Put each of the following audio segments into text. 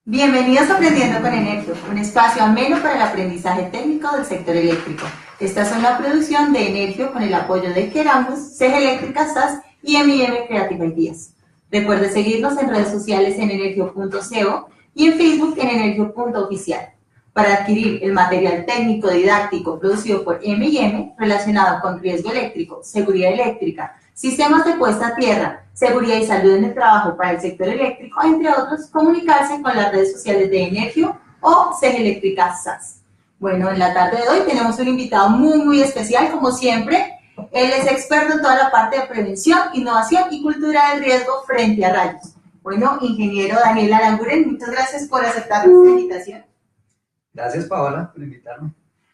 Bienvenidos a Aprendiendo con Energio, un espacio ameno para el aprendizaje técnico del sector eléctrico. Esta es una producción de Energio con el apoyo de Keramus, CG Eléctrica SAS y M&M Creative Ideas. Recuerde seguirnos en redes sociales en energio.co y en Facebook en energio.oficial. Para adquirir el material técnico didáctico producido por M&M relacionado con riesgo eléctrico, seguridad eléctrica, sistemas de puesta a tierra, seguridad y salud en el trabajo para el sector eléctrico, entre otros, comunicarse con las redes sociales de Energio o CG Eléctrica SAS. Bueno, en la tarde de hoy tenemos un invitado muy especial, como siempre. Él es experto en toda la parte de prevención, innovación y cultura del riesgo frente a rayos. Bueno, ingeniero Daniel Aranguren, muchas gracias por aceptar nuestra invitación. Gracias, Paola, por invitarme.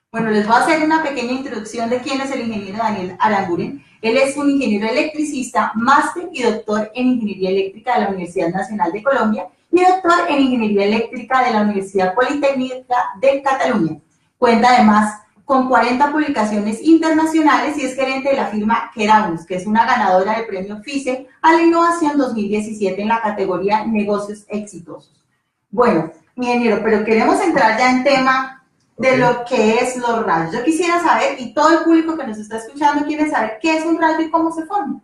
Bueno, les voy a hacer una pequeña introducción de quién es el ingeniero Daniel Aranguren. Él es un ingeniero electricista, máster y doctor en Ingeniería Eléctrica de la Universidad Nacional de Colombia y doctor en Ingeniería Eléctrica de la Universidad Politécnica de Cataluña. Cuenta además con 40 publicaciones internacionales y es gerente de la firma Keramus, que es una ganadora del premio FICE a la innovación 2017 en la categoría Negocios Exitosos. Bueno, ingeniero, pero queremos entrar ya en tema de lo que es los rayos. Yo quisiera saber, y todo el público que nos está escuchando quiere saber, qué es un rayo y cómo se forma.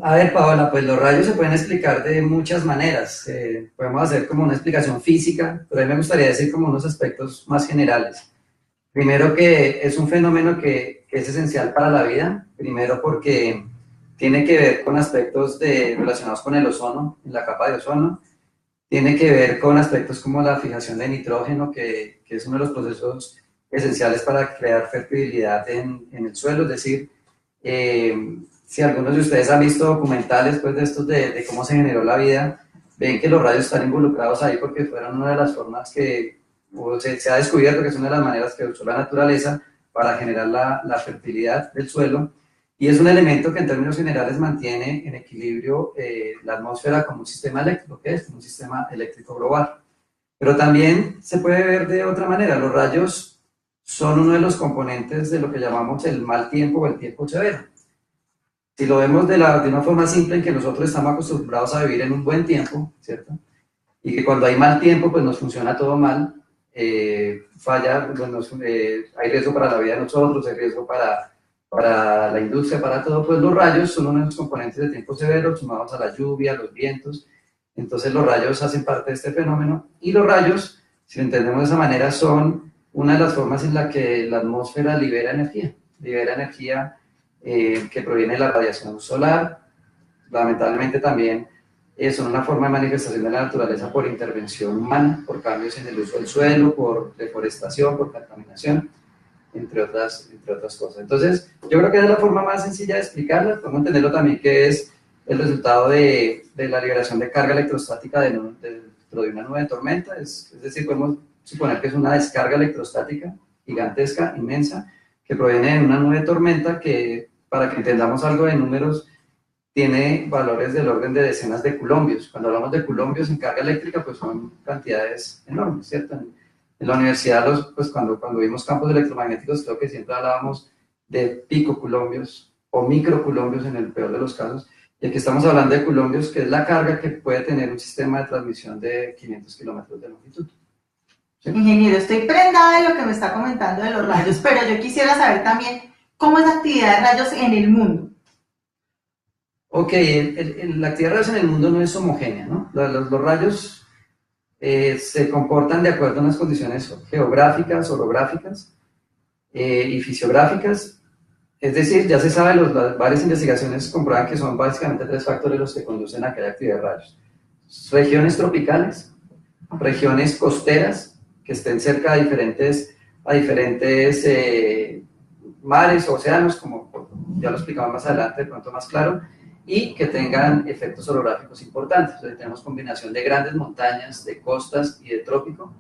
A ver, Paola, pues los rayos se pueden explicar de muchas maneras. Podemos hacer como una explicación física, pero a mí me gustaría decir como unos aspectos más generales. Primero, que es un fenómeno que es esencial para la vida. Primero porque tiene que ver con aspectos relacionados con el ozono, en la capa de ozono. Tiene que ver con aspectos como la fijación de nitrógeno, que es uno de los procesos esenciales para crear fertilidad en el suelo. Es decir, si algunos de ustedes han visto documentales pues, de estos de cómo se generó la vida, ven que los rayos están involucrados ahí porque fueron una de las formas que se ha descubierto que es una de las maneras que usó la naturaleza para generar la fertilidad del suelo. Y es un elemento que en términos generales mantiene en equilibrio la atmósfera como un sistema eléctrico, que es un sistema eléctrico global. Pero también se puede ver de otra manera. Los rayos son uno de los componentes de lo que llamamos el mal tiempo o el tiempo severo. Si lo vemos de una forma simple, en que nosotros estamos acostumbrados a vivir en un buen tiempo, ¿cierto? Y que cuando hay mal tiempo, pues nos funciona todo mal, falla, pues hay riesgo para la vida de nosotros, hay riesgo para la industria, para todo, pues los rayos son uno de los componentes de tiempo severo, sumados a la lluvia, los vientos. Entonces los rayos hacen parte de este fenómeno, y los rayos, si lo entendemos de esa manera, son una de las formas en la que la atmósfera libera energía que proviene de la radiación solar. Lamentablemente también son una forma de manifestación de la naturaleza por intervención humana, por cambios en el uso del suelo, por deforestación, por contaminación, entre otras cosas. Entonces, yo creo que es la forma más sencilla de explicarla. Podemos entenderlo también que es el resultado de la liberación de carga electrostática dentro de una nube de tormenta. Es decir, podemos suponer que es una descarga electrostática gigantesca, inmensa, que proviene de una nube de tormenta que, para que entendamos algo de números, tiene valores del orden de decenas de coulombios. Cuando hablamos de coulombios en carga eléctrica, pues son cantidades enormes, ¿cierto? En la universidad, pues cuando vimos campos electromagnéticos, creo que siempre hablábamos de picocoulombios o microcoulombios en el peor de los casos. Y aquí estamos hablando de coulombios, que es la carga que puede tener un sistema de transmisión de 500 kilómetros de longitud. ¿Sí? Ingeniero, estoy prendada de lo que me está comentando de los rayos, pero yo quisiera saber también cómo es la actividad de rayos en el mundo. Ok, la actividad de rayos en el mundo no es homogénea, ¿no? Los rayos se comportan de acuerdo a unas condiciones geográficas, orográficas y fisiográficas. Es decir, ya se sabe, varias investigaciones comprueban que son básicamente 3 factores los que conducen a que haya actividad de rayos. Regiones tropicales, regiones costeras que estén cerca de diferentes mares o océanos, como ya lo explicamos más adelante, de pronto más claro, y que tengan efectos orográficos importantes. Entonces, tenemos combinación de grandes montañas, de costas y de trópico,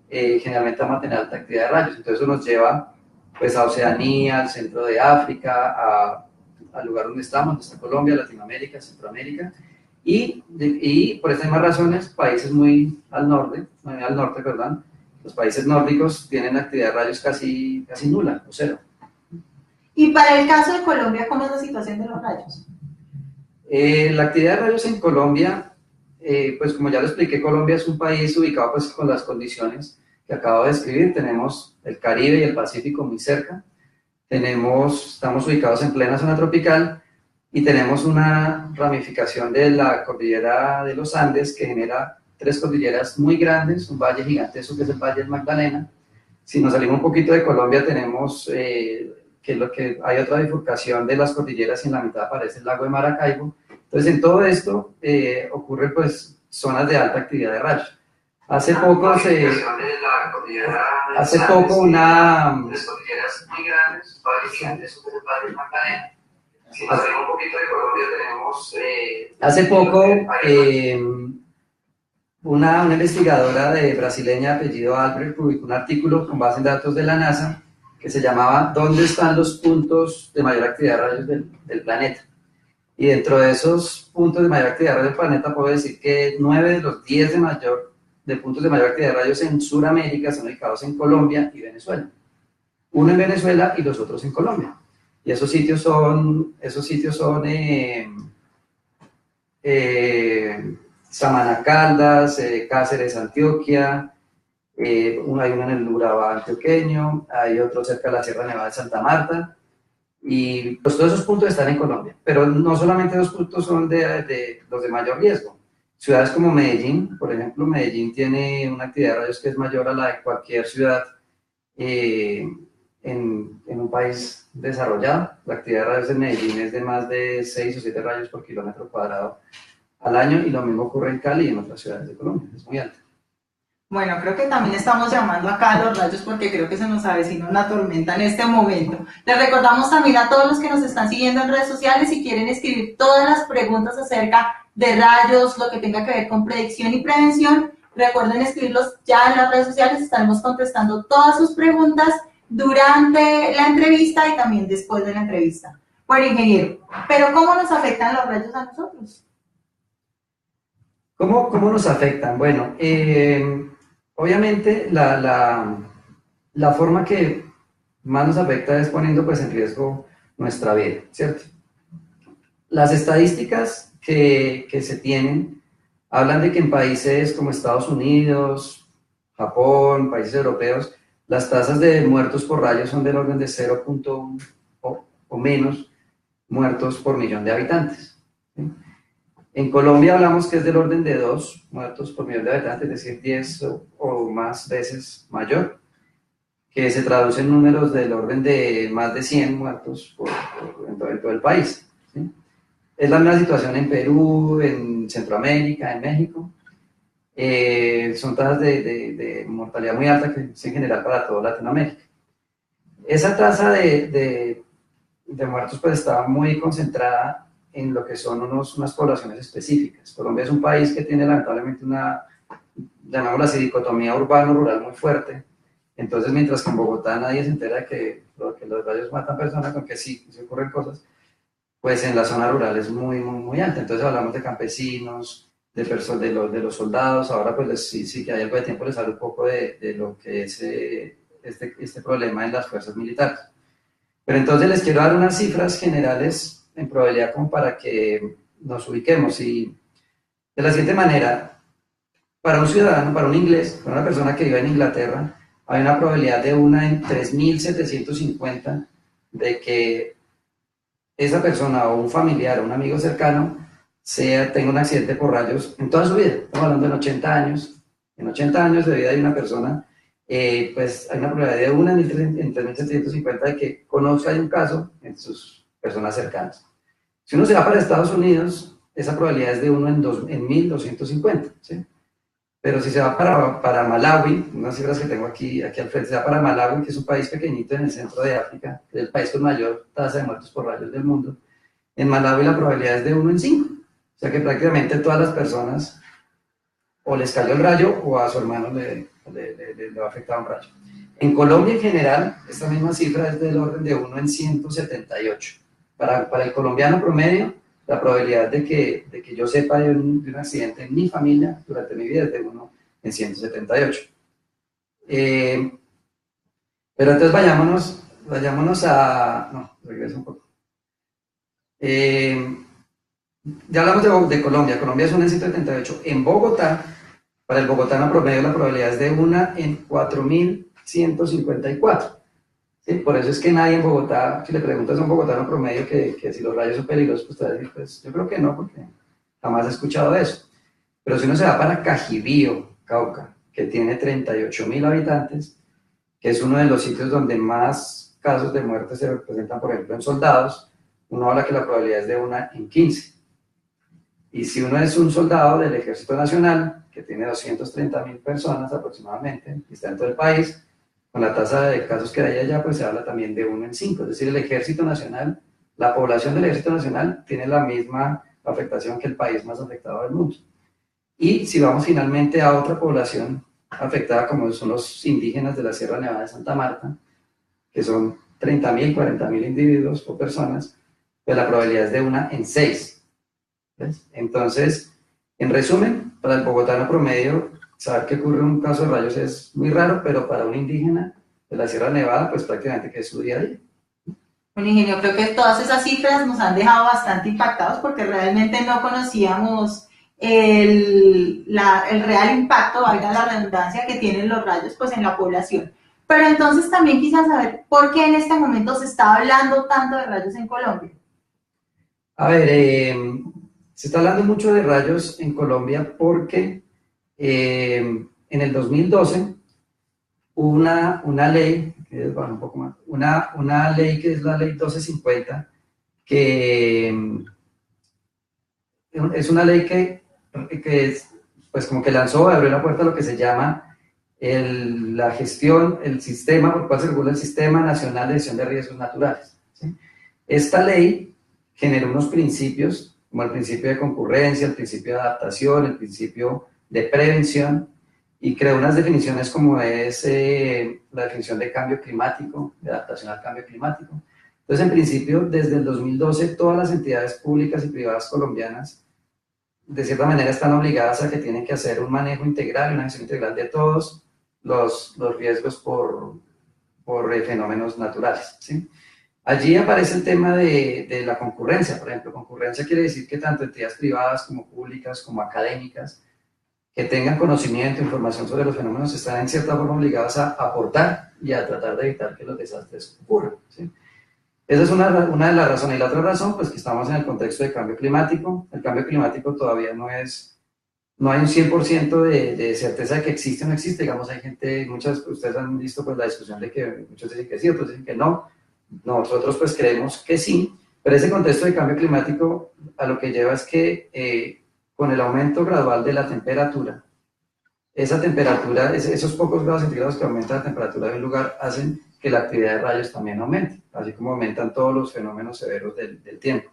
generalmente vamos a tener alta actividad de rayos. Entonces eso nos lleva pues, a Oceanía, al centro de África, al lugar donde estamos, donde está Colombia, Latinoamérica, Centroamérica, y por estas mismas razones, países muy al norte, los países nórdicos tienen actividad de rayos casi nula, o cero. Y para el caso de Colombia, ¿cómo es la situación de los rayos? La actividad de rayos en Colombia pues como ya lo expliqué, Colombia es un país ubicado pues con las condiciones que acabo de describir. Tenemos el Caribe y el Pacífico muy cerca, estamos ubicados en plena zona tropical y tenemos una ramificación de la cordillera de los Andes que genera tres cordilleras muy grandes, un valle gigantesco que es el Valle del Magdalena. Si nos salimos un poquito de Colombia tenemos que lo que hay otra bifurcación de las cordilleras y en la mitad aparece el lago de Maracaibo. Entonces en todo esto ocurren pues zonas de alta actividad de rayos. Hace poco una hace poco una investigadora brasileña de apellido Albrecht publicó un artículo con base en datos de la NASA que se llamaba ¿Dónde están los puntos de mayor actividad de rayos del planeta? Y dentro de esos puntos de mayor actividad de rayos del planeta puedo decir que 9 de los 10 de puntos de mayor actividad de rayos en Sudamérica están ubicados en Colombia y Venezuela. Uno en Venezuela y los otros en Colombia. Y esos sitios son Samaná Caldas, Cáceres, Antioquia, hay uno en el Urabá antioqueño, hay otro cerca de la Sierra Nevada de Santa Marta, y pues todos esos puntos están en Colombia. Pero no solamente esos puntos son de los de mayor riesgo. Ciudades como Medellín, por ejemplo, Medellín tiene una actividad de rayos que es mayor a la de cualquier ciudad en un país desarrollado. La actividad de rayos en Medellín es de más de 6 o 7 rayos por kilómetro cuadrado al año, y lo mismo ocurre en Cali y en otras ciudades de Colombia, es muy alto. Bueno, creo que también estamos llamando acá a los rayos porque creo que se nos avecina una tormenta en este momento. Les recordamos también a todos los que nos están siguiendo en redes sociales, si quieren escribir todas las preguntas acerca de rayos, lo que tenga que ver con predicción y prevención, recuerden escribirlos ya en las redes sociales, estaremos contestando todas sus preguntas durante la entrevista y también después de la entrevista. Bueno, ingeniero, pero ¿cómo nos afectan los rayos a nosotros? ¿Cómo nos afectan? Bueno, obviamente la forma que más nos afecta es poniendo pues en riesgo nuestra vida, ¿cierto? Las estadísticas que se tienen hablan de que en países como Estados Unidos, Japón, países europeos, las tasas de muertos por rayos son del orden de 0.1 o menos muertos por millón de habitantes, ¿sí? En Colombia hablamos que es del orden de 2 muertos por millón de habitantes, es decir, 10 o más veces mayor, que se traduce en números del orden de más de 100 muertos en todo el país, ¿sí? Es la misma situación en Perú, en Centroamérica, en México. Son tasas de mortalidad muy altas que es en general para toda Latinoamérica. Esa tasa de muertos pues está muy concentrada en lo que son unas poblaciones específicas. Colombia es un país que tiene lamentablemente una, llamémoslo así, dicotomía urbano-rural muy fuerte. Entonces, mientras que en Bogotá nadie se entera de que los rayos matan personas, aunque sí ocurren cosas, pues en la zona rural es muy alta. Entonces hablamos de campesinos, de los soldados. Ahora pues sí que hay algo de tiempo les hablo un poco de lo que es este problema en las fuerzas militares. Pero entonces les quiero dar unas cifras generales en probabilidad como para que nos ubiquemos. Y de la siguiente manera, para un ciudadano, para un inglés, para una persona que vive en Inglaterra, hay una probabilidad de 1 en 3.750 de que esa persona o un familiar o un amigo cercano tenga un accidente por rayos en toda su vida. Estamos hablando en 80 años. En 80 años de vida de una persona, pues hay una probabilidad de 1 en 3.750 de que conozca un caso en sus personas cercanas. Si uno se va para Estados Unidos, esa probabilidad es de 1 en 1.250, ¿sí? Pero si se va para Malawi, unas cifras que tengo aquí al frente, se va para Malawi, que es un país pequeñito en el centro de África, que es el país con mayor tasa de muertos por rayos del mundo, en Malawi la probabilidad es de 1 en 5. O sea que prácticamente todas las personas o les cayó el rayo o a su hermano le va a afectar un rayo. En Colombia en general, esta misma cifra es del orden de 1 en 178. Para el colombiano promedio, la probabilidad de que yo sepa de un accidente en mi familia durante mi vida es de 1 en 178. Pero entonces vayámonos a... No, regreso un poco. Ya hablamos de Colombia. Colombia es una en 178. En Bogotá, para el bogotano promedio, la probabilidad es de 1 en 4154. ¿Sí? Por eso es que nadie en Bogotá, si le preguntas a un bogotano promedio que si los rayos son peligrosos, pues te va a decir, pues yo creo que no, porque jamás he escuchado de eso. Pero si uno se va para Cajibío, Cauca, que tiene 38.000 habitantes, que es uno de los sitios donde más casos de muerte se representan, por ejemplo, en soldados, uno habla que la probabilidad es de 1 en 15. Y si uno es un soldado del Ejército Nacional, que tiene 230.000 personas aproximadamente, y está en todo el país, con la tasa de casos que hay allá, pues se habla también de 1 en 5. Es decir, el Ejército Nacional, la población del Ejército Nacional tiene la misma afectación que el país más afectado del mundo. Y si vamos finalmente a otra población afectada, como son los indígenas de la Sierra Nevada de Santa Marta, que son 30.000, 40.000 individuos o personas, pues la probabilidad es de 1 en 6. ¿Ves? Entonces, en resumen, para el bogotano promedio, saber que ocurre un caso de rayos es muy raro, pero para un indígena de la Sierra Nevada, pues prácticamente que es su día a día. Bueno, ingeniero, creo que todas esas cifras nos han dejado bastante impactados porque realmente no conocíamos el real impacto, valga la redundancia, que tienen los rayos pues, en la población. Pero entonces también quisiera saber por qué en este momento se está hablando tanto de rayos en Colombia. A ver, se está hablando mucho de rayos en Colombia porque en el 2012 hubo una ley, bueno, un poco más, una ley que es la ley 1250, que es una ley que es, pues como que lanzó, abrió la puerta a lo que se llama la gestión, el sistema, por el cual se regula el Sistema Nacional de Gestión de Riesgos Naturales. ¿Sí? Esta ley generó unos principios, como el principio de concurrencia, el principio de adaptación, el principio de prevención, y creó unas definiciones como es la definición de cambio climático, de adaptación al cambio climático. Entonces, en principio, desde el 2012, todas las entidades públicas y privadas colombianas, de cierta manera, están obligadas a que tienen que hacer un manejo integral, una gestión integral de todos los riesgos por fenómenos naturales. ¿Sí? Allí aparece el tema de la concurrencia, por ejemplo. Concurrencia quiere decir que tanto entidades privadas como públicas, como académicas, que tengan conocimiento, información sobre los fenómenos, están en cierta forma obligadas a aportar y a tratar de evitar que los desastres ocurran. ¿Sí? Esa es una de las razones. Y la otra razón, pues que estamos en el contexto de cambio climático. El cambio climático todavía no hay un 100% de certeza de que existe o no existe. Digamos, hay gente, ustedes han visto pues la discusión de que muchos dicen que sí, otros dicen que no. Nosotros pues creemos que sí, pero ese contexto de cambio climático a lo que lleva es que con el aumento gradual de la temperatura, esa temperatura, esos pocos grados centígrados que aumenta la temperatura de un lugar hacen que la actividad de rayos también aumente, así como aumentan todos los fenómenos severos del tiempo.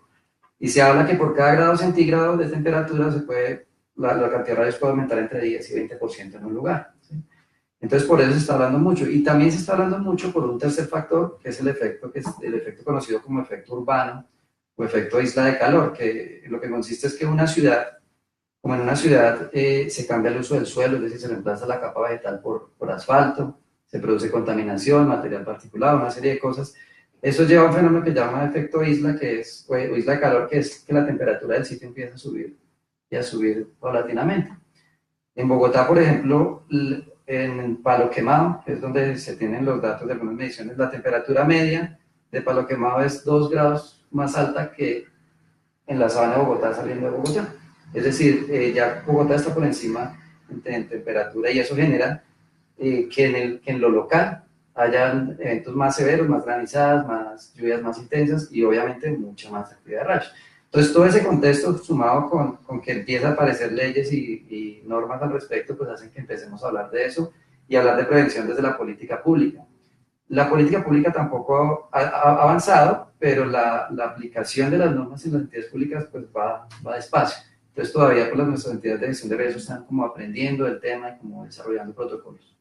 Y se habla que por cada grado centígrado de temperatura la cantidad de rayos puede aumentar entre 10 y 20% en un lugar. ¿Sí? Entonces, por eso se está hablando mucho. Y también se está hablando mucho por un tercer factor, que es el efecto conocido como efecto urbano o efecto isla de calor, que lo que consiste es que en una ciudad se cambia el uso del suelo, es decir, se reemplaza la capa vegetal por asfalto, se produce contaminación, material particulado, una serie de cosas. Eso lleva a un fenómeno que se llama efecto isla, o isla de calor, que es que la temperatura del sitio empieza a subir y a subir paulatinamente. En Bogotá, por ejemplo, en Palo Quemado, que es donde se tienen los datos de algunas mediciones, la temperatura media de Palo Quemado es 2 grados más alta que en la sabana de Bogotá saliendo de Bogotá. Es decir, ya Bogotá está por encima en temperatura y eso genera que en lo local hayan eventos más severos, más granizadas, más lluvias más intensas y obviamente mucha más actividad de rayos. Entonces, todo ese contexto sumado con que empieza a aparecer leyes y normas al respecto, pues hacen que empecemos a hablar de eso y hablar de prevención desde la política pública. La política pública tampoco ha avanzado, pero la aplicación de las normas en las entidades públicas pues va despacio. Entonces todavía pues, nuestras entidades de gestión de riesgos están como aprendiendo el tema y como desarrollando protocolos.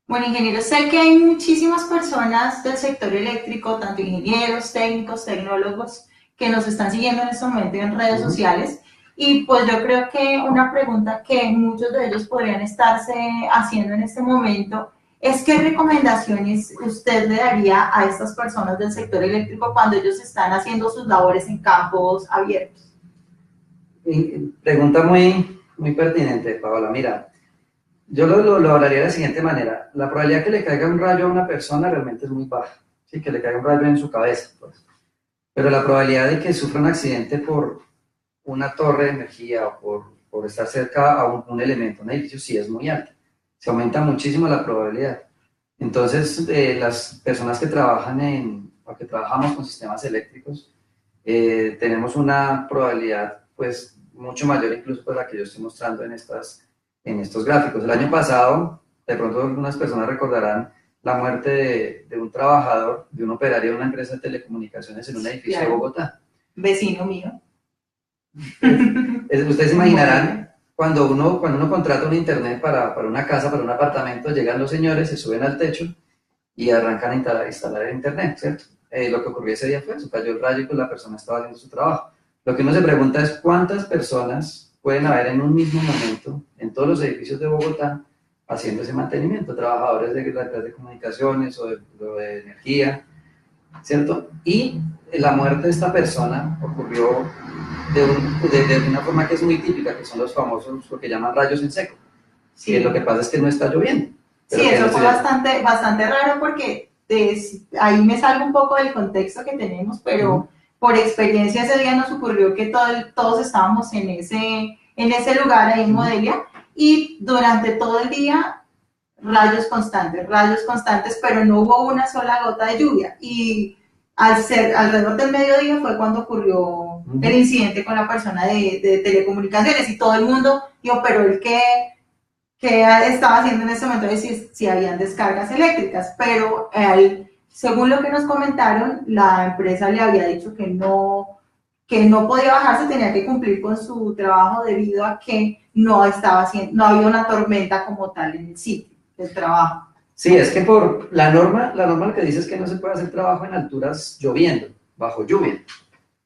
Bueno, ingeniero, sé que hay muchísimas personas del sector eléctrico, tanto ingenieros, técnicos, tecnólogos, que nos están siguiendo en este momento en redes sociales. Y pues yo creo que una pregunta que muchos de ellos podrían estarse haciendo en este momento es qué recomendaciones usted le daría a estas personas del sector eléctrico cuando ellos están haciendo sus labores en campos abiertos. Pregunta muy pertinente, Paola. Mira, yo lo hablaría de la siguiente manera. La probabilidad que le caiga un rayo a una persona realmente es muy baja, ¿sí? Que le caiga un rayo en su cabeza, pues. Pero la probabilidad de que sufra un accidente por una torre de energía o por estar cerca a un elemento, un edificio, sí es muy alta. Se aumenta muchísimo la probabilidad. Entonces, las personas que trabajan o que trabajamos con sistemas eléctricos, tenemos una probabilidad pues mucho mayor incluso por la que yo estoy mostrando en estos gráficos. El año pasado, de pronto algunas personas recordarán la muerte de un trabajador, de un operario de una empresa de telecomunicaciones en un edificio de Bogotá. Vecino mío. Ustedes se imaginarán, cuando uno contrata un internet para una casa, para un apartamento, llegan los señores, se suben al techo y arrancan a instalar el internet, ¿cierto? Lo que ocurrió ese día fue eso, cayó el rayo y pues la persona estaba haciendo su trabajo. Lo que uno se pregunta es cuántas personas pueden haber en un mismo momento en todos los edificios de Bogotá haciendo ese mantenimiento, trabajadores de las redes de comunicaciones o de energía, ¿cierto? Y la muerte de esta persona ocurrió de una forma que es muy típica, que son los famosos, lo que llaman rayos en seco. Sí. Que lo que pasa es que no está lloviendo. Sí, eso fue bastante raro porque ahí me salgo un poco del contexto que tenemos, pero por experiencia ese día nos ocurrió que todos estábamos en ese lugar ahí en Modelia y durante todo el día rayos constantes, pero no hubo una sola gota de lluvia. Y al ser alrededor del mediodía fue cuando ocurrió el incidente con la persona de telecomunicaciones y todo el mundo dijo, pero el que estaba haciendo en ese momento es si habían descargas eléctricas, pero según lo que nos comentaron, la empresa le había dicho que no podía bajarse, tenía que cumplir con su trabajo debido a que no había una tormenta como tal en el sitio del trabajo. Sí, es que por la norma lo que dice es que no se puede hacer trabajo en alturas lloviendo, bajo lluvia,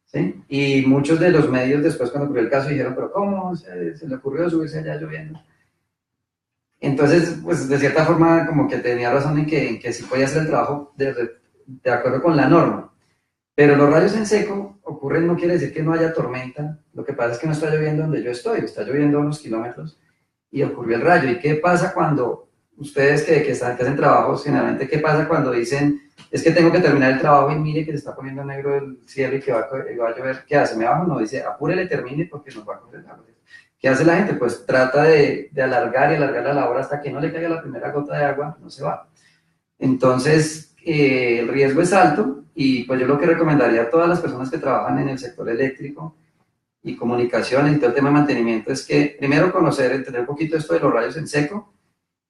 ¿sí? Y muchos de los medios después cuando ocurrió el caso dijeron, pero ¿cómo se le ocurrió subirse allá lloviendo? Entonces, pues de cierta forma como que tenía razón en que sí podía hacer el trabajo de acuerdo con la norma. Pero los rayos en seco ocurren, no quiere decir que no haya tormenta, lo que pasa es que no está lloviendo donde yo estoy, está lloviendo a unos kilómetros y ocurrió el rayo. ¿Y qué pasa cuando ustedes que hacen trabajos, generalmente qué pasa cuando dicen, es que tengo que terminar el trabajo y mire que se está poniendo negro el cielo y que va a llover? ¿Qué hace? ¿Me bajo? No, dice, apúrele, termine porque nos va a coger el agua. ¿Qué hace la gente? Pues trata de alargar y alargar la labor hasta que no le caiga la primera gota de agua, no se va. Entonces, el riesgo es alto y pues yo lo que recomendaría a todas las personas que trabajan en el sector eléctrico y comunicaciones y todo el tema de mantenimiento es que primero conocer, entender un poquito esto de los rayos en seco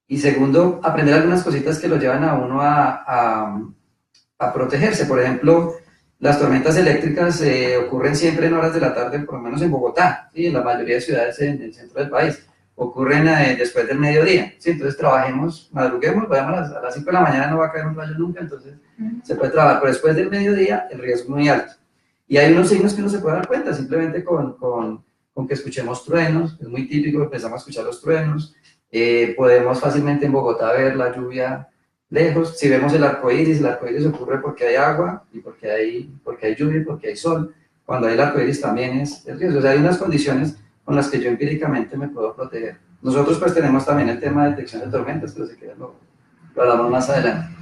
y segundo, aprender algunas cositas que lo llevan a uno a protegerse. Por ejemplo, las tormentas eléctricas ocurren siempre en horas de la tarde, por lo menos en Bogotá, ¿sí? En la mayoría de ciudades en el centro del país. Ocurren después del mediodía, ¿sí? Entonces trabajemos, madruguemos, vayamos a las 5 de la mañana, no va a caer un rayo nunca, entonces se puede trabajar, pero después del mediodía el riesgo es muy alto. Y hay unos signos que uno se puede dar cuenta, simplemente con que escuchemos truenos, es muy típico, empezamos a escuchar los truenos, podemos fácilmente en Bogotá ver la lluvia lejos. Si vemos el arco iris ocurre porque hay agua y porque hay lluvia y porque hay sol. Cuando hay el arco iris también es riesgo. O sea, hay unas condiciones con las que yo empíricamente me puedo proteger. Nosotros pues tenemos también el tema de detección de tormentas, pero si quieres lo hablamos más adelante.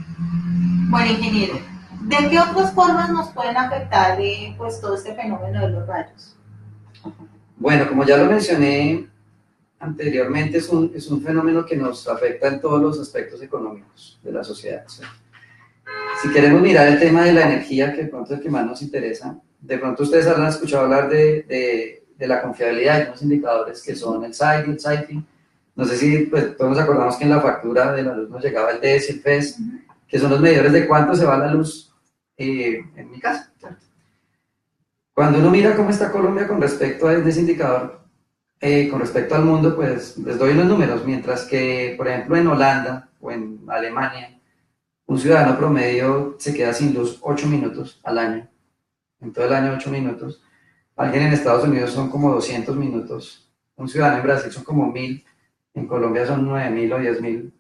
Bueno, ingeniero, ¿de qué otras formas nos pueden afectar pues todo este fenómeno de los rayos? Bueno, como ya lo mencioné anteriormente, es un fenómeno que nos afecta en todos los aspectos económicos de la sociedad, ¿sí? Si queremos mirar el tema de la energía, que de pronto es el que más nos interesa, de pronto ustedes han escuchado hablar de la confiabilidad de unos indicadores que son el SAIDI, el SAIFI. No sé si pues, todos nos acordamos que en la factura de la luz nos llegaba el DES y el FES, que son los medidores de cuánto se va la luz en mi casa, ¿cierto? Cuando uno mira cómo está Colombia con respecto a ese indicador, con respecto al mundo, pues les doy unos números, mientras que, por ejemplo, en Holanda o en Alemania, un ciudadano promedio se queda sin luz 8 minutos al año, en todo el año 8 minutos. Alguien en Estados Unidos son como 200 minutos, un ciudadano en Brasil son como 1000, en Colombia son 9000 o 10000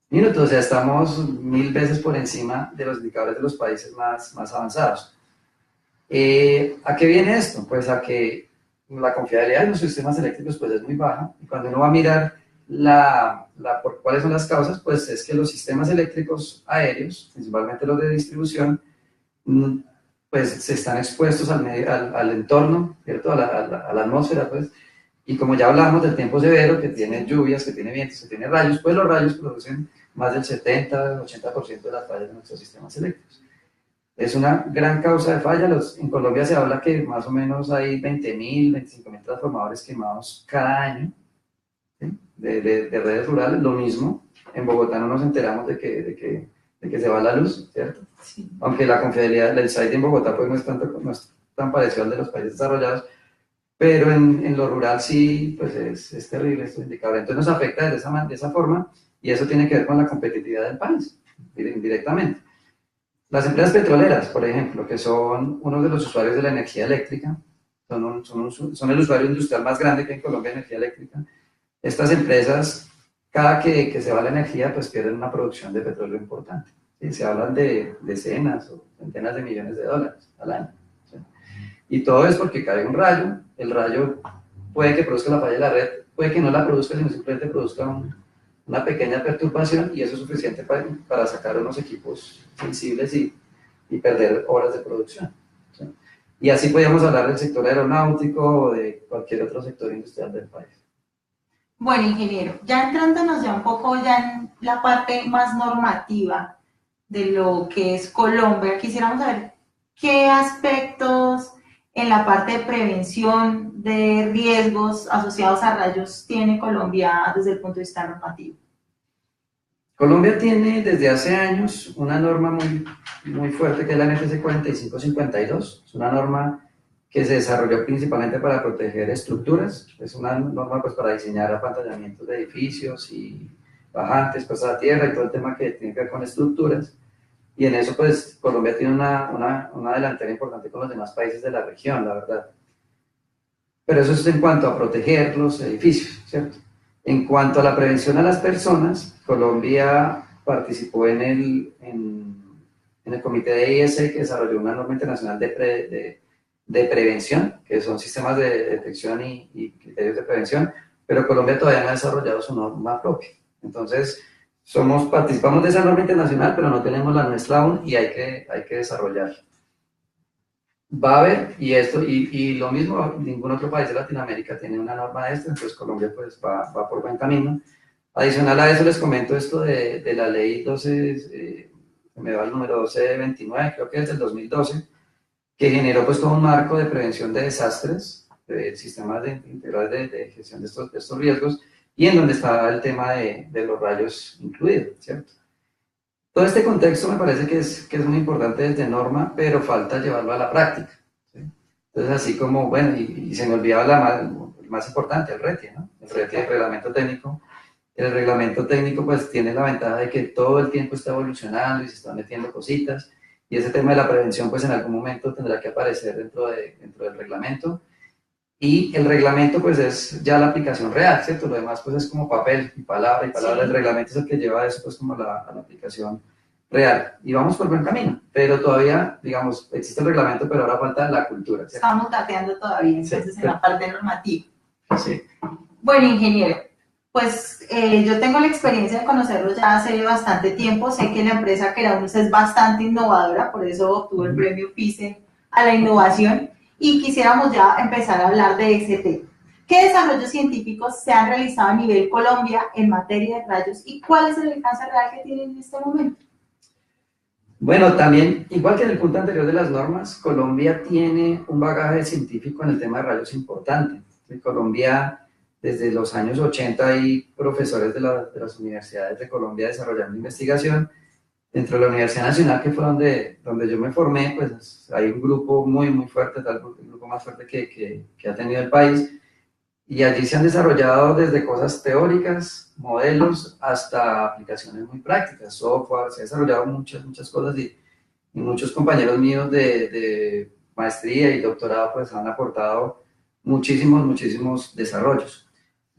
minutos, o sea, estamos 1000 veces por encima de los indicadores de los países más avanzados. ¿A qué viene esto? Pues a que la confiabilidad de los sistemas eléctricos pues es muy baja, y cuando uno va a mirar por cuáles son las causas, pues es que los sistemas eléctricos aéreos, principalmente los de distribución, pues se están expuestos al entorno, ¿cierto? A la atmósfera, pues, y como ya hablamos del tiempo severo, que tiene lluvias, que tiene vientos, que tiene rayos, pues los rayos producen más del 70-80% de las fallas de nuestros sistemas eléctricos. Es una gran causa de falla. En Colombia se habla que más o menos hay 20.000, 25.000 transformadores quemados cada año, ¿sí? de redes rurales. Lo mismo, en Bogotá no nos enteramos de que se va la luz, ¿cierto? Sí. Aunque la confiabilidad del site en Bogotá pues no es tan parecido al de los países desarrollados, pero en lo rural sí, pues es terrible este indicador. Entonces nos afecta de esa forma, y eso tiene que ver con la competitividad del país, directamente. Las empresas petroleras, por ejemplo, que son uno de los usuarios de la energía eléctrica, son el usuario industrial más grande que hay en Colombia de energía eléctrica. Estas empresas, cada que se va la energía, pues pierden una producción de petróleo importante. ¿Sí? Se hablan de decenas o centenas de millones de dólares al año. ¿Sí? Y todo es porque cae un rayo. El rayo puede que produzca la falla de la red, puede que no la produzca, sino simplemente produzca una pequeña perturbación, y eso es suficiente para sacar unos equipos sensibles y perder horas de producción. ¿Sí? Y así podríamos hablar del sector aeronáutico o de cualquier otro sector industrial del país. Bueno, ingeniero, ya entrándonos ya un poco ya en la parte más normativa de lo que es Colombia, quisiéramos saber qué aspectos en la parte de prevención de riesgos asociados a rayos tiene Colombia desde el punto de vista normativo. Colombia tiene desde hace años una norma muy fuerte, que es la NFC 4552. Es una norma que se desarrolló principalmente para proteger estructuras. Es una norma pues para diseñar apantallamientos de edificios y bajantes, cosas a tierra y todo el tema que tiene que ver con estructuras. Y en eso pues Colombia tiene una delantera importante con los demás países de la región, la verdad. Pero eso es en cuanto a proteger los edificios, ¿cierto? En cuanto a la prevención a las personas, Colombia participó en el comité de IS, que desarrolló una norma internacional de prevención, que son sistemas de detección y criterios de prevención, pero Colombia todavía no ha desarrollado su norma propia. Entonces, participamos de esa norma internacional, pero no tenemos la nuestra aún, y hay que desarrollarla. Va a haber, y lo mismo, ningún otro país de Latinoamérica tiene una norma de esta, entonces Colombia pues va por buen camino. Adicional a eso les comento esto de la ley 12, me va el número 1229, creo que es del 2012, que generó pues todo un marco de prevención de desastres, de sistemas integrales de gestión de estos riesgos, y en donde está el tema de los rayos incluido, ¿cierto? Todo este contexto me parece que es muy importante desde norma, pero falta llevarlo a la práctica, ¿sí? Entonces, así como, bueno, y se me olvidaba el más importante, el RETIE, ¿no? El RETIE, el reglamento técnico. El reglamento técnico pues tiene la ventaja de que todo el tiempo está evolucionando y se están metiendo cositas, y ese tema de la prevención pues en algún momento tendrá que aparecer dentro del reglamento. Y el reglamento pues es ya la aplicación real, ¿cierto? Lo demás pues es como papel y palabra. Sí. El reglamento es el que lleva eso pues como a la aplicación real. Y vamos por buen camino, pero todavía, digamos, existe el reglamento, pero ahora falta la cultura, ¿cierto? Estamos tateando todavía, entonces, sí, en la parte normativa. Sí. Bueno, ingeniero, pues yo tengo la experiencia de conocerlo ya hace bastante tiempo. Sé que la empresa Keraunus es bastante innovadora, por eso obtuvo el premio PICE a la innovación. Y quisiéramos ya empezar a hablar de ese tema. ¿Qué desarrollos científicos se han realizado a nivel Colombia en materia de rayos y cuál es el alcance real que tienen en este momento? Bueno, también, igual que en el punto anterior de las normas, Colombia tiene un bagaje científico en el tema de rayos importante. En Colombia, desde los años 80, hay profesores de las universidades de Colombia desarrollando investigación. Dentro de la Universidad Nacional, que fue donde yo me formé, pues hay un grupo muy fuerte, tal vez el grupo más fuerte que ha tenido el país, y allí se han desarrollado desde cosas teóricas, modelos, hasta aplicaciones muy prácticas, software. Se han desarrollado muchas cosas, y muchos compañeros míos de maestría y doctorado pues han aportado muchísimos desarrollos.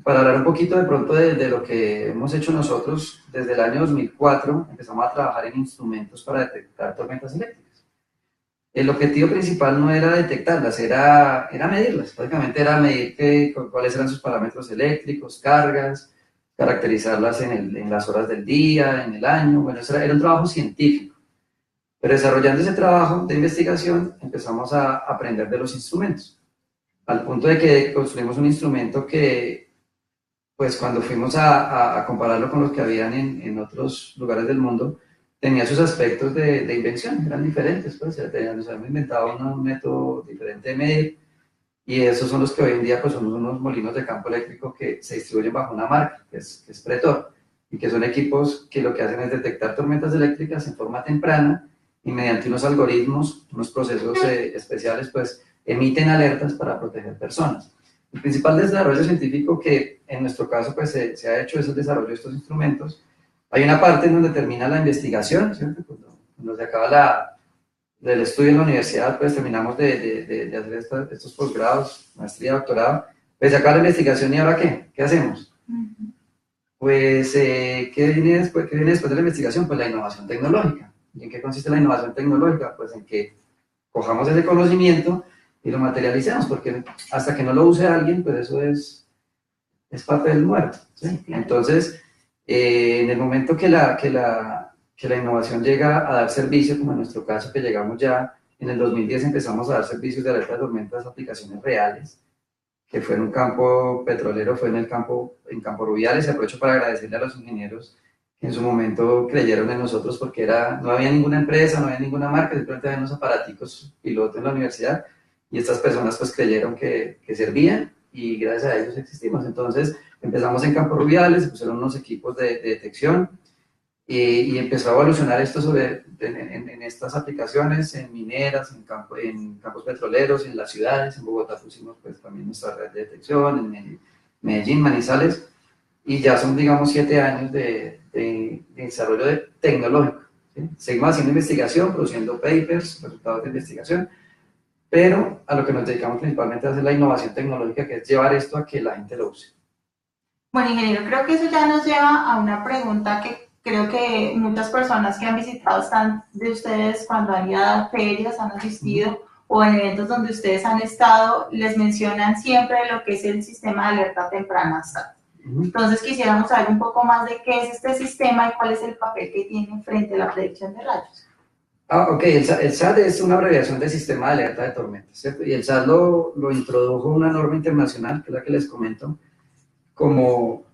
Para hablar un poquito de pronto de lo que hemos hecho nosotros, desde el año 2004 empezamos a trabajar en instrumentos para detectar tormentas eléctricas. El objetivo principal no era detectarlas, era medirlas. Básicamente era medir cuáles eran sus parámetros eléctricos, cargas, caracterizarlas en las horas del día, en el año. Bueno, eso era un trabajo científico. Pero desarrollando ese trabajo de investigación empezamos a aprender de los instrumentos, al punto de que construimos un instrumento que, pues cuando fuimos a compararlo con los que habían en otros lugares del mundo, tenía sus aspectos de invención, eran diferentes, pues nos habíamos inventado un método diferente de medir, y esos son los que hoy en día pues, son unos molinos de campo eléctrico que se distribuyen bajo una marca, que es Pretor, y que son equipos que lo que hacen es detectar tormentas eléctricas en forma temprana y mediante unos algoritmos, unos procesos especiales, pues emiten alertas para proteger personas. El principal desarrollo científico que en nuestro caso pues, se ha hecho es el desarrollo de estos instrumentos. Hay una parte en donde termina la investigación, ¿cierto? Cuando se acaba del estudio en la universidad, pues terminamos de hacer estos posgrados, maestría, doctorado, pues se acaba la investigación y ¿ahora qué? ¿Qué hacemos? Pues, ¿qué viene después de la investigación? Pues la innovación tecnológica. ¿Y en qué consiste la innovación tecnológica? Pues en que cojamos ese conocimiento y lo materialicemos, porque hasta que no lo use alguien, pues eso es papel muerto, ¿sí? Sí, claro. Entonces, en el momento que la innovación llega a dar servicio, como en nuestro caso, que llegamos ya, en el 2010 empezamos a dar servicios de alerta de tormentas, aplicaciones reales, que fue en un campo petrolero, fue en Campo Rubiales, y aprovecho para agradecerle a los ingenieros que en su momento creyeron en nosotros, porque no había ninguna empresa, no había ninguna marca, simplemente había unos aparaticos piloto en la universidad, y estas personas pues creyeron que servían, y gracias a ellos existimos. Entonces empezamos en Campo Rubiales, se pusieron unos equipos de detección, y empezó a evolucionar esto en estas aplicaciones, en mineras, en campos petroleros, en las ciudades. En Bogotá pusimos pues, también nuestra red de detección, en Medellín, Manizales, y ya son, digamos, 7 años de desarrollo tecnológico, ¿sí? Seguimos haciendo investigación, produciendo papers, resultados de investigación, pero a lo que nos dedicamos principalmente es a hacer la innovación tecnológica, que es llevar esto a que la gente lo use. Bueno, ingeniero, creo que eso ya nos lleva a una pregunta que creo que muchas personas que han visitado están de ustedes cuando han ido a ferias, han asistido o en eventos donde ustedes han estado, les mencionan siempre lo que es el sistema de alerta temprana SAT. Entonces quisiéramos saber un poco más de qué es este sistema y cuál es el papel que tiene frente a la predicción de rayos. Ok, el SAT es una abreviación de Sistema de Alerta de Tormentas, ¿cierto? Y el SAT lo introdujo una norma internacional, que es la que les comento, como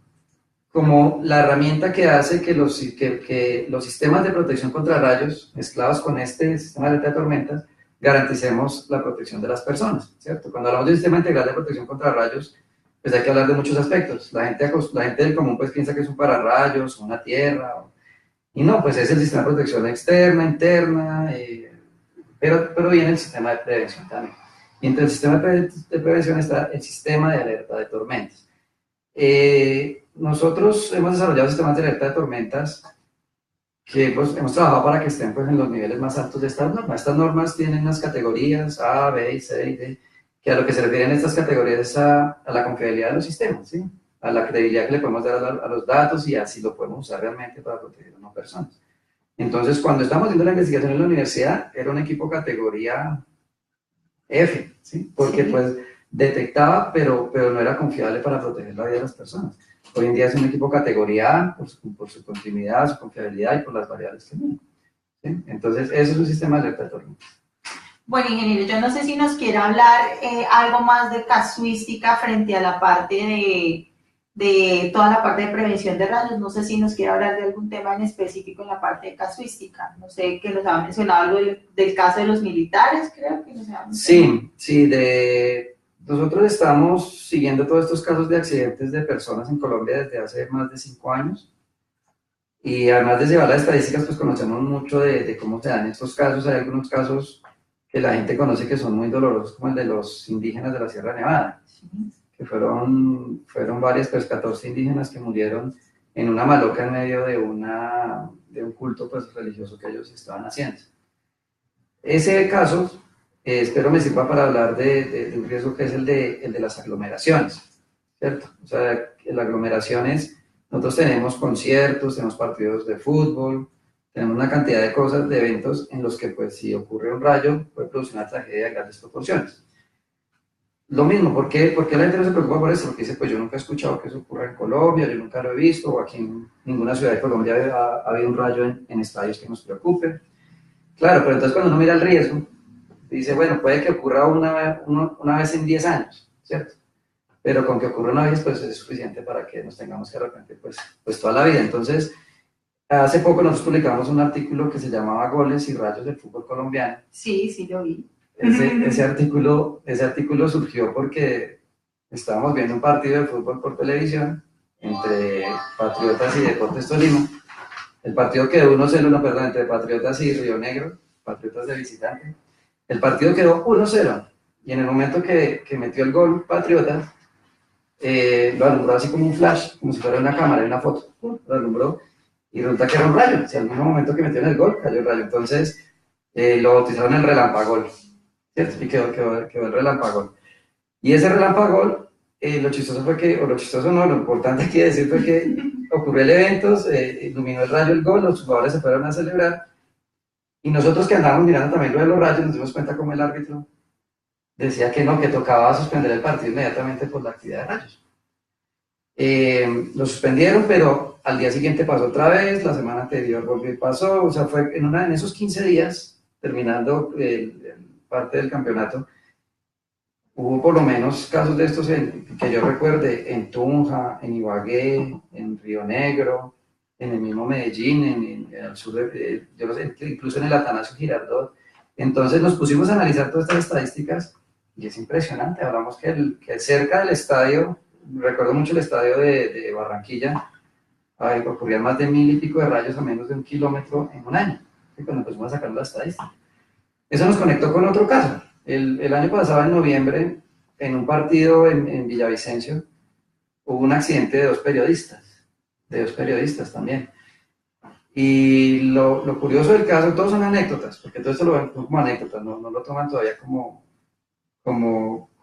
la herramienta que hace que los sistemas de protección contra rayos mezclados con este sistema de alerta de tormentas garanticemos la protección de las personas, ¿cierto? Cuando hablamos de un sistema integral de protección contra rayos, pues hay que hablar de muchos aspectos. La gente del común pues piensa que es un pararrayos, una tierra, y no, pues es el sistema de protección externa, interna, pero viene el sistema de prevención también. Y entre el sistema de prevención está el sistema de alerta de tormentas. Nosotros hemos desarrollado sistemas de alerta de tormentas que pues, hemos trabajado para que estén pues, en los niveles más altos de estas normas. Estas normas tienen unas categorías A, B, C y D, que a lo que se refieren estas categorías es a la confiabilidad de los sistemas, ¿sí? A la credibilidad que le podemos dar a los datos y así lo podemos usar realmente para proteger a una persona. Entonces, cuando estábamos haciendo la investigación en la universidad, era un equipo categoría F, ¿sí? Porque sí, pues detectaba, pero no era confiable para proteger la vida de las personas. Hoy en día es un equipo categoría A por su continuidad, su confiabilidad y por las variables que tiene, ¿sí? Entonces, eso es un sistema de alerta de tormenta. Bueno, ingeniero, yo no sé si nos quiere hablar algo más de casuística frente a la parte de toda la parte de prevención de rayos. No sé si nos quiere hablar de algún tema en específico en la parte de casuística. No sé, que nos ha mencionado algo del caso de los militares, creo que nos ha mencionado. Sí, nosotros estamos siguiendo todos estos casos de accidentes de personas en Colombia desde hace más de 5 años. Y además de llevar las estadísticas, pues conocemos mucho de cómo se dan estos casos. Hay algunos casos que la gente conoce que son muy dolorosos, como el de los indígenas de la Sierra Nevada, que fueron varias, pues 14 indígenas que murieron en una maloca en medio de un culto pues, religioso que ellos estaban haciendo. Ese caso, espero me sirva para hablar de un riesgo que es el de las aglomeraciones, ¿cierto? O sea, en las aglomeraciones nosotros tenemos conciertos, tenemos partidos de fútbol, Tenemos una cantidad de cosas, de eventos en los que pues si ocurre un rayo puede producir una tragedia de grandes proporciones. Lo mismo, ¿por qué la gente no se preocupa por eso? Porque dice, pues yo nunca he escuchado que eso ocurra en Colombia, yo nunca lo he visto, o aquí en ninguna ciudad de Colombia ha habido un rayo en estadios que nos preocupe. Claro, pero entonces cuando uno mira el riesgo, dice, bueno, puede que ocurra una vez en 10 años, ¿cierto? Pero con que ocurra una vez, pues es suficiente para que nos tengamos que arrepentir, pues toda la vida. Entonces, hace poco nosotros publicamos un artículo que se llamaba Goles y Rayos del Fútbol Colombiano. Sí, sí lo vi. Ese artículo surgió porque estábamos viendo un partido de fútbol por televisión entre Patriotas y Deportes Tolima. El partido quedó 1-0, no, perdón, entre Patriotas y Río Negro, Patriotas de visitante. El partido quedó 1-0 y en el momento que metió el gol Patriotas, lo alumbró así como un flash, como si fuera una cámara y una foto, lo alumbró y resulta que era un rayo. O sea, al mismo momento que metió en el gol, cayó el rayo. Entonces lo bautizaron el relampagol, ¿cierto? Y quedó el relampagol. Y ese relampagol, lo chistoso fue que, o lo chistoso no, lo importante aquí decir fue que ocurrió el evento, iluminó el rayo el gol, los jugadores se fueron a celebrar y nosotros que andábamos mirando también lo de los rayos nos dimos cuenta como el árbitro decía que no, que tocaba suspender el partido inmediatamente por la actividad de rayos. Lo suspendieron, pero al día siguiente pasó otra vez, la semana anterior volvió y pasó, o sea, fue en esos 15 días, terminando parte del campeonato, hubo por lo menos casos de estos que yo recuerde en Tunja, en Ibagué, en Río Negro, en el mismo Medellín, en el sur yo no sé, incluso en el Atanasio Girardot. Entonces nos pusimos a analizar todas estas estadísticas y es impresionante. Hablamos que cerca del estadio, recuerdo mucho el estadio de Barranquilla, ocurrían más de 1000 y pico de rayos a menos de 1 kilómetro en un año, cuando empezamos a sacar la estadística. Eso nos conectó con otro caso. El año pasado, en noviembre, en un partido en Villavicencio, hubo un accidente de dos periodistas también. Y lo curioso del caso, todos son anécdotas, porque todo esto lo ven como anécdotas, no lo toman todavía como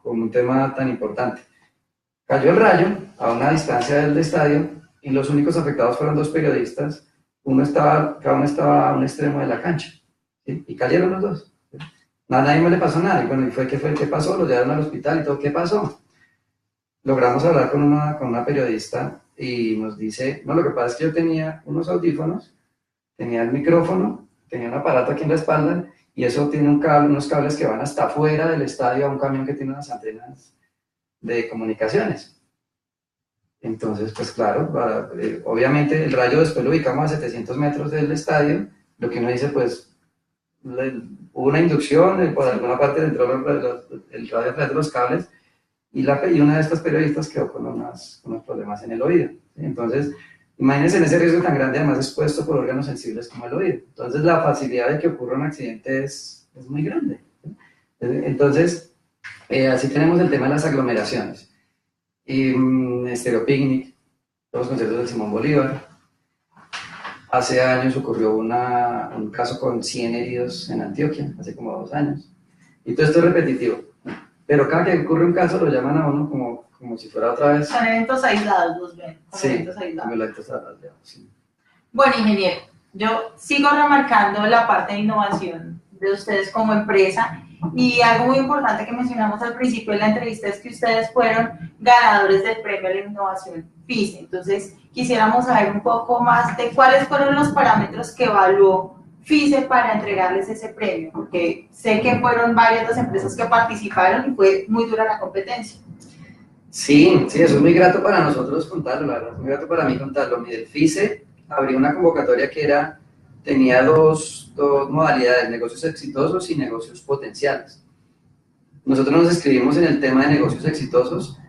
un tema tan importante. Cayó el rayo a una distancia del estadio y los únicos afectados fueron dos periodistas, cada uno estaba a un extremo de la cancha, ¿sí? Y cayeron los dos. A nadie me le pasó nada, y bueno, ¿qué pasó? Lo llevaron al hospital y todo, ¿qué pasó? Logramos hablar con una periodista y nos dice, no, lo que pasa es que yo tenía unos audífonos, tenía el micrófono, tenía un aparato aquí en la espalda, y eso tiene unos cables que van hasta afuera del estadio a un camión que tiene unas antenas de comunicaciones. Entonces, pues claro, obviamente el rayo después lo ubicamos a 700 metros del estadio, lo que uno dice, pues, hubo una inducción, por alguna parte entró el radio a través de los cables, y una de estas periodistas quedó con unos problemas en el oído. ¿Sí? Entonces, imagínense en ese riesgo tan grande, además expuesto por órganos sensibles como el oído. Entonces, la facilidad de que ocurra un accidente es muy grande. ¿Sí? Entonces, así tenemos el tema de las aglomeraciones. Estéreo Picnic, los conciertos del Simón Bolívar. Hace años ocurrió un caso con 100 heridos en Antioquia, hace como 2 años. Y todo esto es repetitivo. Pero cada que ocurre un caso lo llaman a uno como si fuera otra vez. Son eventos aislados, los ven. Sí, Eventos aislados. eventos aislados, sí. Bueno, ingeniero, yo sigo remarcando la parte de innovación de ustedes como empresa y algo muy importante que mencionamos al principio de la entrevista es que ustedes fueron ganadores del premio a la innovación FICE. Entonces, quisiéramos saber un poco más de cuáles fueron los parámetros que evaluó FICE para entregarles ese premio, porque sé que fueron varias las empresas que participaron y fue muy dura la competencia. Sí, eso es muy grato para nosotros contarlo, la verdad, es muy grato para mí contarlo. Mire, el FICE abrió una convocatoria que tenía dos modalidades, negocios exitosos y negocios potenciales. Nosotros nos escribimos en el tema de negocios exitosos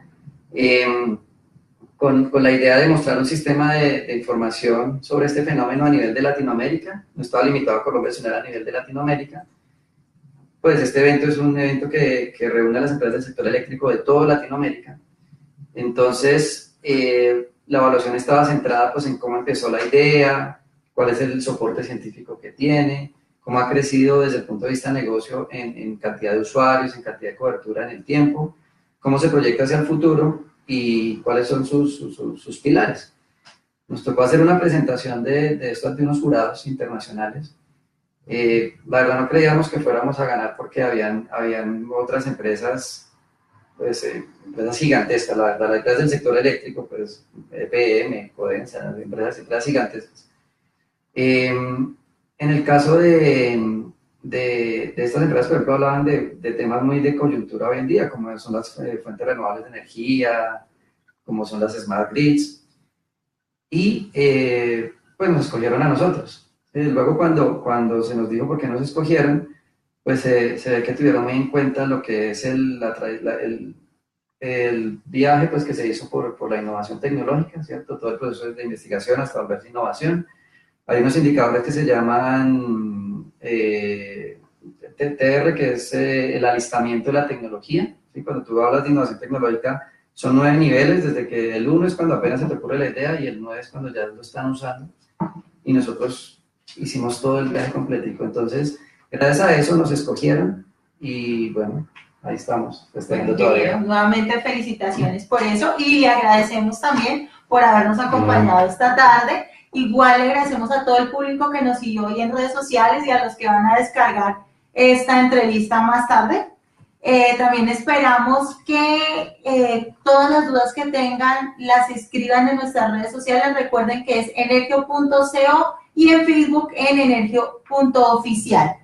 con la idea de mostrar un sistema de información sobre este fenómeno a nivel de Latinoamérica. No estaba limitado a Colombia, sino a nivel de Latinoamérica. Pues este evento es un evento que reúne a las empresas del sector eléctrico de toda Latinoamérica. Entonces, la evaluación estaba centrada pues, en cómo empezó la idea, cuál es el soporte científico que tiene, cómo ha crecido desde el punto de vista de negocio en cantidad de usuarios, en cantidad de cobertura en el tiempo, cómo se proyecta hacia el futuro y cuáles son sus pilares. Nos tocó hacer una presentación de esto ante unos jurados internacionales. La verdad no creíamos que fuéramos a ganar porque habían otras empresas, pues empresas gigantescas, la verdad, las empresas del sector eléctrico, pues EPM, Codensa, empresas gigantescas. En el caso de estas empresas, por ejemplo, hablaban de temas muy de coyuntura hoy en día, como son las fuentes renovables de energía, como son las smart grids, y pues nos escogieron a nosotros. Luego cuando se nos dijo por qué nos escogieron, pues se ve que tuvieron muy en cuenta lo que es el viaje pues, que se hizo por la innovación tecnológica, ¿cierto? Todo el proceso de investigación hasta volverse innovación. Hay unos indicadores que se llaman TR, que es el alistamiento de la tecnología. ¿Sí? Cuando tú hablas de innovación tecnológica, son 9 niveles, desde que el 1 es cuando apenas se te ocurre la idea y el 9 es cuando ya lo están usando. Y nosotros hicimos todo el viaje completico. Entonces, gracias a eso nos escogieron y bueno, ahí estamos, Bueno, todavía. Nuevamente felicitaciones por eso y le agradecemos también por habernos acompañado esta tarde. Igual le agradecemos a todo el público que nos siguió hoy en redes sociales y a los que van a descargar esta entrevista más tarde. También esperamos que todas las dudas que tengan las escriban en nuestras redes sociales. Recuerden que es energio.co y en Facebook en energio.oficial.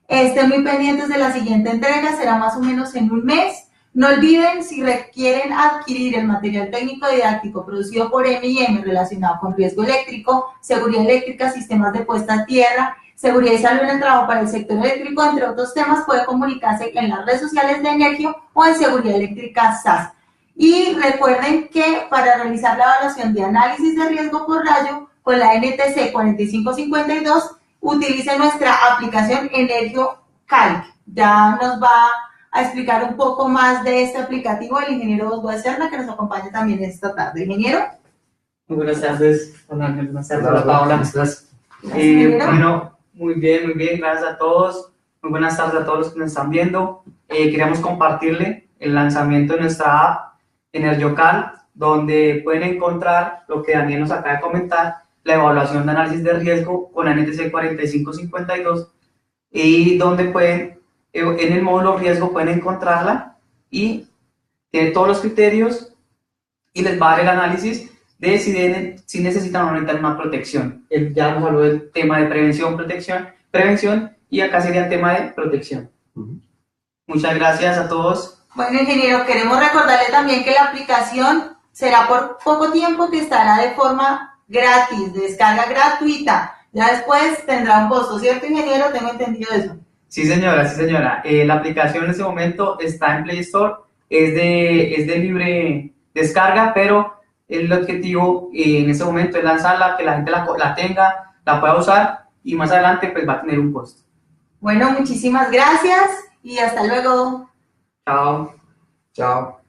Estén muy pendientes de la siguiente entrega, será más o menos en un mes. No olviden, si requieren adquirir el material técnico didáctico producido por M&M relacionado con riesgo eléctrico, seguridad eléctrica, sistemas de puesta a tierra, seguridad y salud en el trabajo para el sector eléctrico, entre otros temas, puede comunicarse en las redes sociales de Energio o en Seguridad Eléctrica SAS. Y recuerden que para realizar la evaluación de análisis de riesgo por rayo con la NTC 4552, utilice nuestra aplicación Energio Calc. Ya nos va a explicar un poco más de este aplicativo el ingeniero Osvaldo Serna, que nos acompaña también esta tarde. Ingeniero. Muy buenas tardes, buenas tardes, hola Paola. Bueno, muy bien, gracias a todos. Muy buenas tardes a todos los que nos están viendo. Queríamos compartirle el lanzamiento de nuestra app EnergioCal, donde pueden encontrar lo que Daniel nos acaba de comentar, la evaluación de análisis de riesgo con la NTC 4552, y donde pueden, en el módulo riesgo pueden encontrarla y tiene todos los criterios y les va a dar el análisis de si necesitan o no necesitan una protección. Él ya nos habló del tema de prevención y acá sería el tema de protección. Muchas gracias a todos. Bueno, ingeniero, queremos recordarle también que la aplicación será por poco tiempo, que estará de forma gratis, de descarga gratuita. Ya después tendrá un costo, ¿cierto, ingeniero? Tengo entendido eso. Sí, señora, sí, señora. La aplicación en este momento está en Play Store, es de libre descarga, pero el objetivo en este momento es lanzarla, que la gente la tenga, la pueda usar y más adelante pues va a tener un costo. Bueno, muchísimas gracias y hasta luego. Chao. Chao.